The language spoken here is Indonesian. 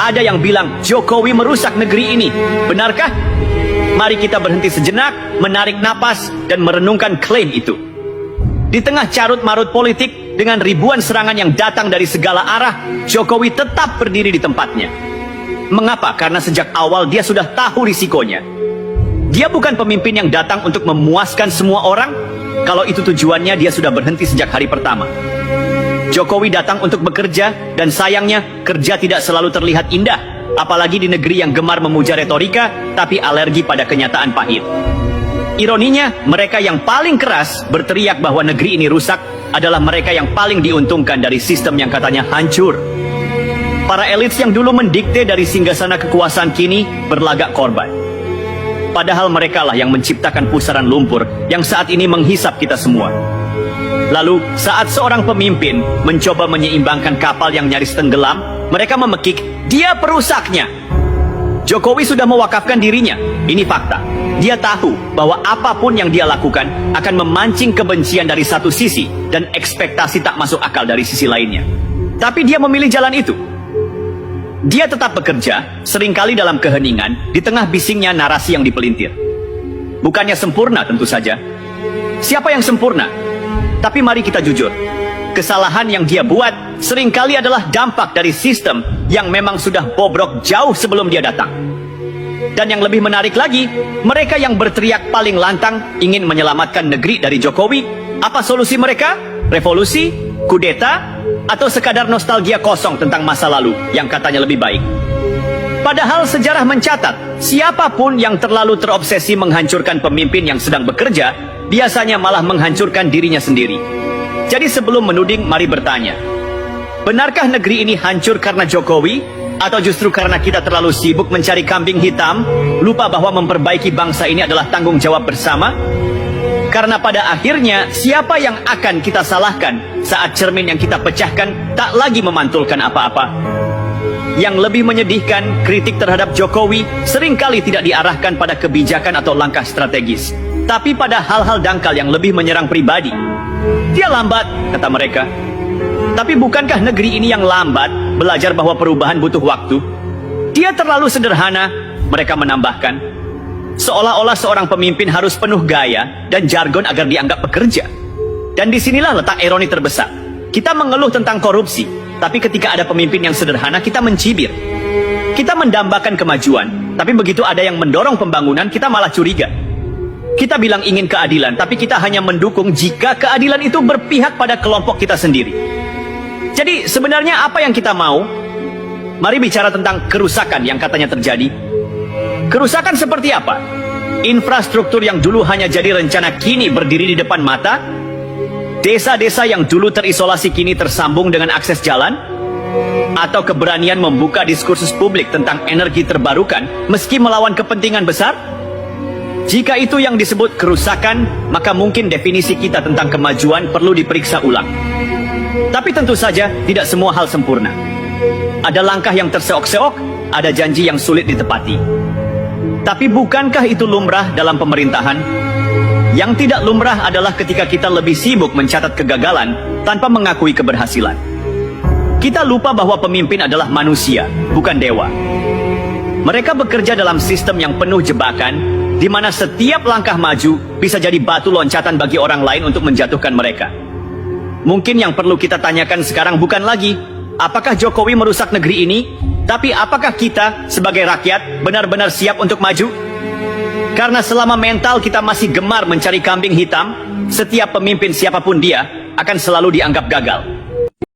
Ada yang bilang Jokowi merusak negeri ini. Benarkah? Mari kita berhenti sejenak, menarik napas, dan merenungkan klaim itu. Di tengah carut-marut politik, dengan ribuan serangan yang datang dari segala arah, Jokowi tetap berdiri di tempatnya. Mengapa? Karena sejak awal dia sudah tahu risikonya. Dia bukan pemimpin yang datang untuk memuaskan semua orang. Kalau itu tujuannya, dia sudah berhenti sejak hari pertama. Jokowi datang untuk bekerja, dan sayangnya, kerja tidak selalu terlihat indah. Apalagi di negeri yang gemar memuja retorika, tapi alergi pada kenyataan pahit. Ironinya, mereka yang paling keras berteriak bahwa negeri ini rusak adalah mereka yang paling diuntungkan dari sistem yang katanya hancur. Para elit yang dulu mendikte dari singgasana kekuasaan kini berlagak korban. Padahal merekalah yang menciptakan pusaran lumpur yang saat ini menghisap kita semua. Lalu, saat seorang pemimpin mencoba menyeimbangkan kapal yang nyaris tenggelam, mereka memekik, dia perusaknya. Jokowi sudah mewakafkan dirinya. Ini fakta. Dia tahu bahwa apapun yang dia lakukan akan memancing kebencian dari satu sisi dan ekspektasi tak masuk akal dari sisi lainnya. Tapi dia memilih jalan itu. Dia tetap bekerja, seringkali dalam keheningan, di tengah bisingnya narasi yang dipelintir. Bukannya sempurna tentu saja. Siapa yang sempurna? Tapi mari kita jujur. Kesalahan yang dia buat seringkali adalah dampak dari sistem yang memang sudah bobrok jauh sebelum dia datang. Dan yang lebih menarik lagi, mereka yang berteriak paling lantang ingin menyelamatkan negeri dari Jokowi. Apa solusi mereka? Revolusi? Kudeta? Atau sekadar nostalgia kosong tentang masa lalu yang katanya lebih baik? Padahal sejarah mencatat, siapapun yang terlalu terobsesi menghancurkan pemimpin yang sedang bekerja, biasanya malah menghancurkan dirinya sendiri. Jadi sebelum menuding, mari bertanya. Benarkah negeri ini hancur karena Jokowi? Atau justru karena kita terlalu sibuk mencari kambing hitam, lupa bahwa memperbaiki bangsa ini adalah tanggung jawab bersama? Karena pada akhirnya, siapa yang akan kita salahkan saat cermin yang kita pecahkan tak lagi memantulkan apa-apa? Yang lebih menyedihkan, kritik terhadap Jokowi seringkali tidak diarahkan pada kebijakan atau langkah strategis, tapi pada hal-hal dangkal yang lebih menyerang pribadi. Dia lambat, kata mereka. Tapi bukankah negeri ini yang lambat belajar bahwa perubahan butuh waktu? Dia terlalu sederhana, mereka menambahkan. Seolah-olah seorang pemimpin harus penuh gaya dan jargon agar dianggap pekerja. Dan disinilah letak ironi terbesar. Kita mengeluh tentang korupsi, tapi ketika ada pemimpin yang sederhana, kita mencibir. Kita mendambakan kemajuan, tapi begitu ada yang mendorong pembangunan, kita malah curiga. Kita bilang ingin keadilan, tapi kita hanya mendukung jika keadilan itu berpihak pada kelompok kita sendiri. Jadi sebenarnya apa yang kita mau? Mari bicara tentang kerusakan yang katanya terjadi. Kerusakan seperti apa? Infrastruktur yang dulu hanya jadi rencana kini berdiri di depan mata? Desa-desa yang dulu terisolasi kini tersambung dengan akses jalan? Atau keberanian membuka diskursus publik tentang energi terbarukan meski melawan kepentingan besar? Jika itu yang disebut kerusakan, maka mungkin definisi kita tentang kemajuan perlu diperiksa ulang. Tapi tentu saja tidak semua hal sempurna. Ada langkah yang terseok-seok, ada janji yang sulit ditepati. Tapi bukankah itu lumrah dalam pemerintahan? Yang tidak lumrah adalah ketika kita lebih sibuk mencatat kegagalan tanpa mengakui keberhasilan. Kita lupa bahwa pemimpin adalah manusia, bukan dewa. Mereka bekerja dalam sistem yang penuh jebakan, di mana setiap langkah maju bisa jadi batu loncatan bagi orang lain untuk menjatuhkan mereka. Mungkin yang perlu kita tanyakan sekarang bukan lagi, apakah Jokowi merusak negeri ini? Tapi apakah kita sebagai rakyat benar-benar siap untuk maju? Karena selama mental kita masih gemar mencari kambing hitam, setiap pemimpin siapapun dia akan selalu dianggap gagal.